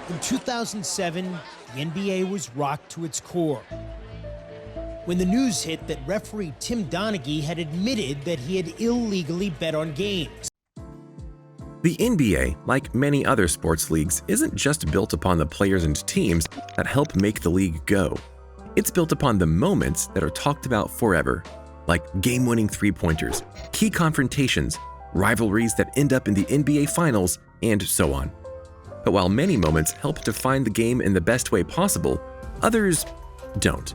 In 2007, the NBA was rocked to its core when the news hit that referee Tim Donaghy had admitted that he had illegally bet on games. The NBA, like many other sports leagues, isn't just built upon the players and teams that help make the league go. It's built upon the moments that are talked about forever, like game-winning three-pointers, key confrontations, rivalries that end up in the NBA Finals, and so on. But while many moments help define the game in the best way possible, others don't.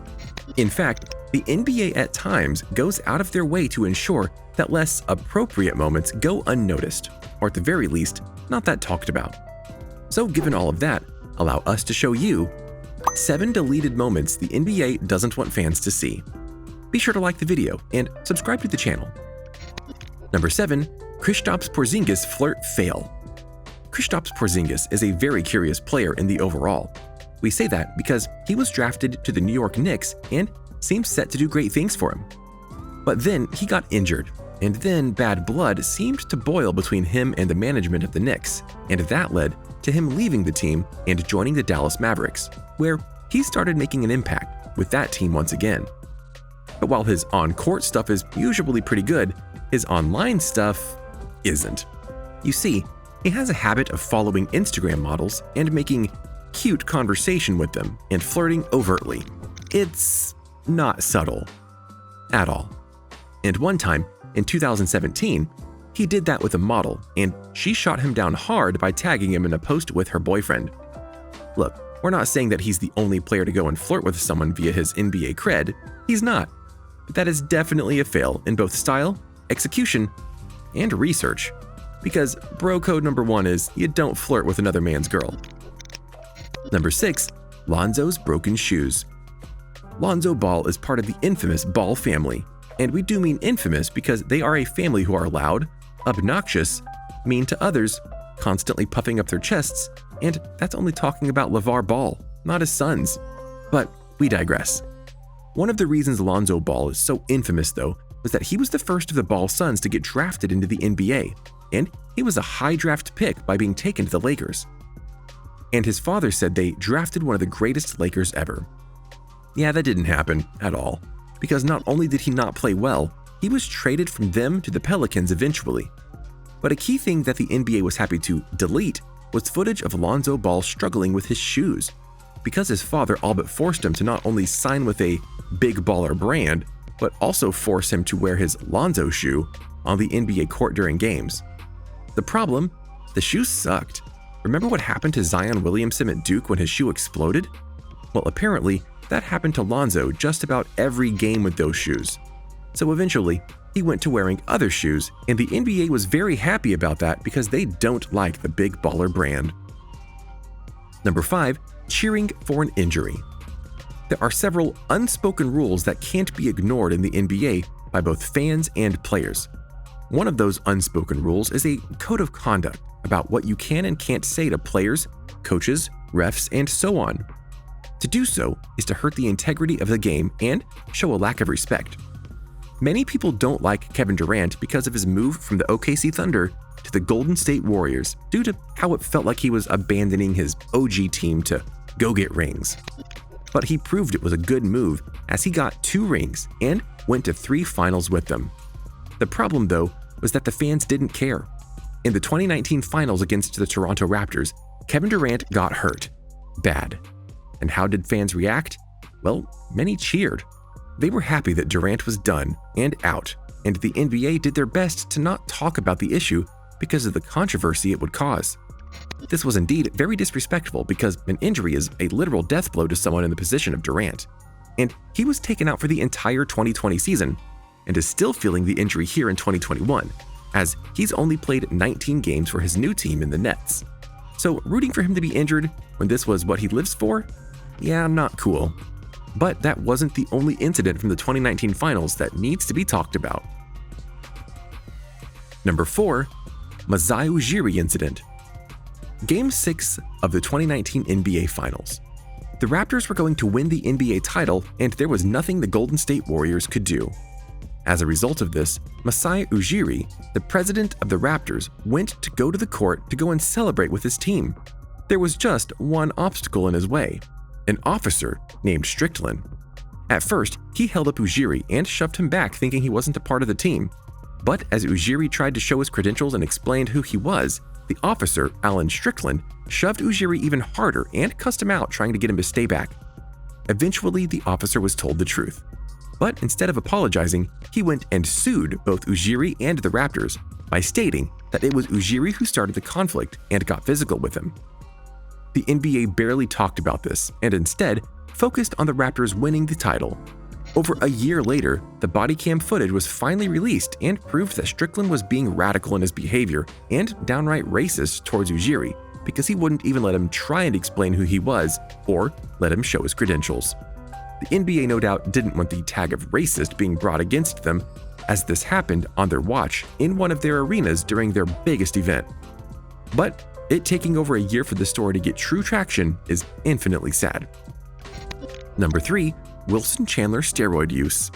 In fact, the NBA at times goes out of their way to ensure that less appropriate moments go unnoticed, or at the very least, not that talked about. So given all of that, allow us to show you 7 deleted moments the NBA doesn't want fans to see. Be sure to like the video and subscribe to the channel. Number 7. Kristaps Porzingis flirt fail. Kristaps Porzingis is a very curious player in the overall. We say that because he was drafted to the New York Knicks and seems set to do great things for him. But then he got injured, and then bad blood seemed to boil between him and the management of the Knicks, and that led to him leaving the team and joining the Dallas Mavericks, where he started making an impact with that team once again. But while his on-court stuff is usually pretty good, his online stuff isn't. You see, he has a habit of following Instagram models and making cute conversation with them and flirting overtly. It's not subtle at all. And one time, in 2017, he did that with a model, and she shot him down hard by tagging him in a post with her boyfriend. Look, we're not saying that he's the only player to go and flirt with someone via his NBA cred. He's not. But that is definitely a fail in both style, execution, and research. Because bro code number 1 is you don't flirt with another man's girl. Number 6. Lonzo's broken shoes. Lonzo Ball is part of the infamous Ball family, and we do mean infamous because they are a family who are loud, obnoxious, mean to others, constantly puffing up their chests, and that's only talking about LeVar Ball, not his sons. But we digress. One of the reasons Lonzo Ball is so infamous, though, was that he was the first of the Ball sons to get drafted into the NBA, and he was a high draft pick by being taken to the Lakers. And his father said they drafted one of the greatest Lakers ever. Yeah, that didn't happen at all, because not only did he not play well, he was traded from them to the Pelicans eventually. But a key thing that the NBA was happy to delete was footage of Lonzo Ball struggling with his shoes, because his father all but forced him to not only sign with a big baller brand, but also force him to wear his Lonzo shoe on the NBA court during games. The problem? The shoes sucked. Remember what happened to Zion Williamson at Duke when his shoe exploded? Well, apparently, that happened to Lonzo just about every game with those shoes. So eventually, he went to wearing other shoes, and the NBA was very happy about that because they don't like the big baller brand. Number 5. Cheering for an injury. There are several unspoken rules that can't be ignored in the NBA by both fans and players. One of those unspoken rules is a code of conduct about what you can and can't say to players, coaches, refs, and so on. To do so is to hurt the integrity of the game and show a lack of respect. Many people don't like Kevin Durant because of his move from the OKC Thunder to the Golden State Warriors due to how it felt like he was abandoning his OG team to go get rings. But he proved it was a good move as he got 2 rings and went to 3 finals with them. The problem, though, was that the fans didn't care. In the 2019 finals against the Toronto Raptors, Kevin Durant got hurt. Bad. And how did fans react? Well, many cheered. They were happy that Durant was done and out, and the NBA did their best to not talk about the issue because of the controversy it would cause. This was indeed very disrespectful because an injury is a literal death blow to someone in the position of Durant. And he was taken out for the entire 2020 season and is still feeling the injury here in 2021, as he's only played 19 games for his new team in the Nets. So rooting for him to be injured when this was what he lives for? Yeah, not cool. But that wasn't the only incident from the 2019 finals that needs to be talked about. Number 4. Masai Ujiri incident. Game 6 of the 2019 NBA Finals. The Raptors were going to win the NBA title, and there was nothing the Golden State Warriors could do. As a result of this, Masai Ujiri, the president of the Raptors, went to go to the court to go and celebrate with his team. There was just one obstacle in his way: an officer named Strickland. At first, he held up Ujiri and shoved him back, thinking he wasn't a part of the team. But as Ujiri tried to show his credentials and explained who he was, the officer, Alan Strickland, shoved Ujiri even harder and cussed him out, trying to get him to stay back. Eventually, the officer was told the truth. But instead of apologizing, he went and sued both Ujiri and the Raptors by stating that it was Ujiri who started the conflict and got physical with him. The NBA barely talked about this and instead focused on the Raptors winning the title. Over a year later, the body cam footage was finally released and proved that Strickland was being radical in his behavior and downright racist towards Ujiri because he wouldn't even let him try and explain who he was or let him show his credentials. The NBA no doubt didn't want the tag of racist being brought against them, as this happened on their watch in one of their arenas during their biggest event. But it taking over a year for the story to get true traction is infinitely sad. Number 3. Wilson Chandler steroid use.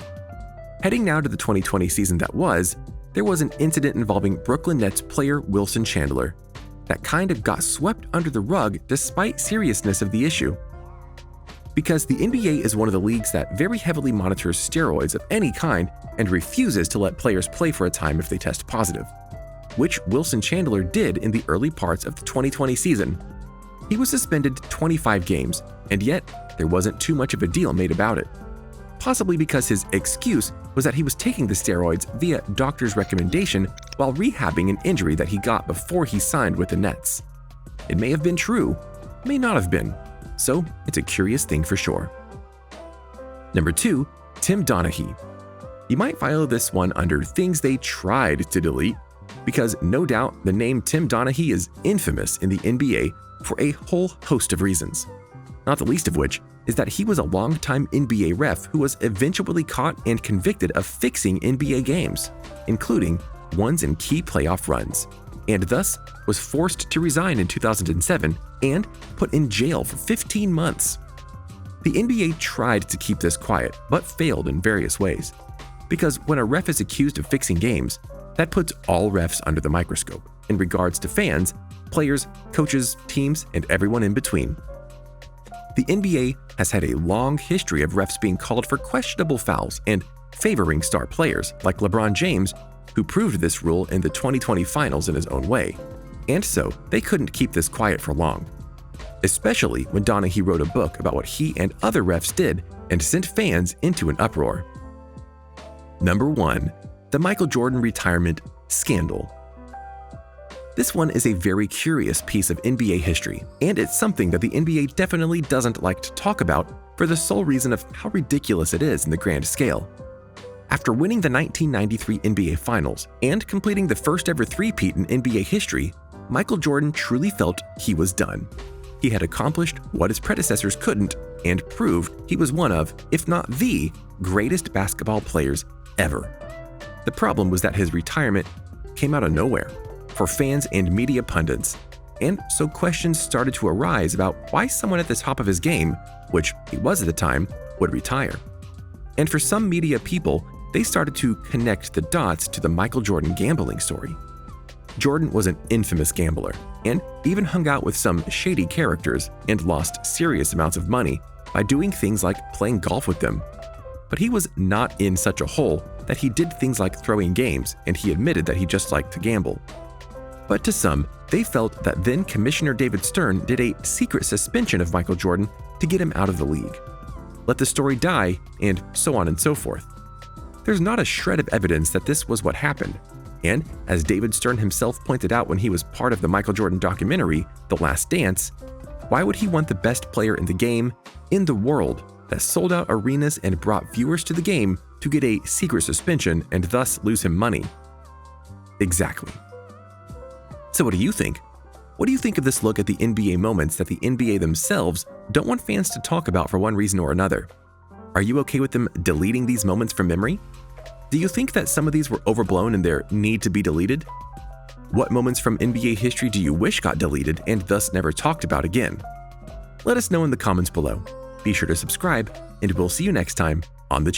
Heading now to the 2020 season that was, there was an incident involving Brooklyn Nets player Wilson Chandler that kind of got swept under the rug despite seriousness of the issue. Because the NBA is one of the leagues that very heavily monitors steroids of any kind and refuses to let players play for a time if they test positive, which Wilson Chandler did in the early parts of the 2020 season. He was suspended 25 games, and yet there wasn't too much of a deal made about it. Possibly because his excuse was that he was taking the steroids via doctor's recommendation while rehabbing an injury that he got before he signed with the Nets. It may have been true, may not have been, so it's a curious thing for sure. Number 2. Tim Donaghy. You might file this one under things they tried to delete, because no doubt the name Tim Donaghy is infamous in the NBA for a whole host of reasons. Not the least of which is that he was a longtime NBA ref who was eventually caught and convicted of fixing NBA games, including ones in key playoff runs, and thus was forced to resign in 2007 and put in jail for 15 months. The NBA tried to keep this quiet, but failed in various ways, because when a ref is accused of fixing games, that puts all refs under the microscope in regards to fans, players, coaches, teams, and everyone in between. The NBA has had a long history of refs being called for questionable fouls and favoring star players like LeBron James, who proved this rule in the 2020 finals in his own way. And so they couldn't keep this quiet for long, especially when Donaghy wrote a book about what he and other refs did and sent fans into an uproar. Number 1. The Michael Jordan retirement scandal. This one is a very curious piece of NBA history, and it's something that the NBA definitely doesn't like to talk about for the sole reason of how ridiculous it is in the grand scale. After winning the 1993 NBA Finals and completing the first ever three-peat in NBA history, Michael Jordan truly felt he was done. He had accomplished what his predecessors couldn't and proved he was one of, if not the, greatest basketball players ever. The problem was that his retirement came out of nowhere for fans and media pundits, and so questions started to arise about why someone at the top of his game, which he was at the time, would retire. And for some media people, they started to connect the dots to the Michael Jordan gambling story. Jordan was an infamous gambler and even hung out with some shady characters and lost serious amounts of money by doing things like playing golf with them. But he was not in such a hole that he did things like throwing games, and he admitted that he just liked to gamble. But to some, they felt that then Commissioner David Stern did a secret suspension of Michael Jordan to get him out of the league. Let the story die, and so on and so forth. There's not a shred of evidence that this was what happened, and as David Stern himself pointed out when he was part of the Michael Jordan documentary, The Last Dance, why would he want the best player in the game, in the world, that sold out arenas and brought viewers to the game to get a secret suspension and thus lose him money? Exactly. So what do you think? What do you think of this look at the NBA moments that the NBA themselves don't want fans to talk about for one reason or another? Are you okay with them deleting these moments from memory? Do you think that some of these were overblown and there need to be deleted? What moments from NBA history do you wish got deleted and thus never talked about again? Let us know in the comments below. Be sure to subscribe, and we'll see you next time on the channel.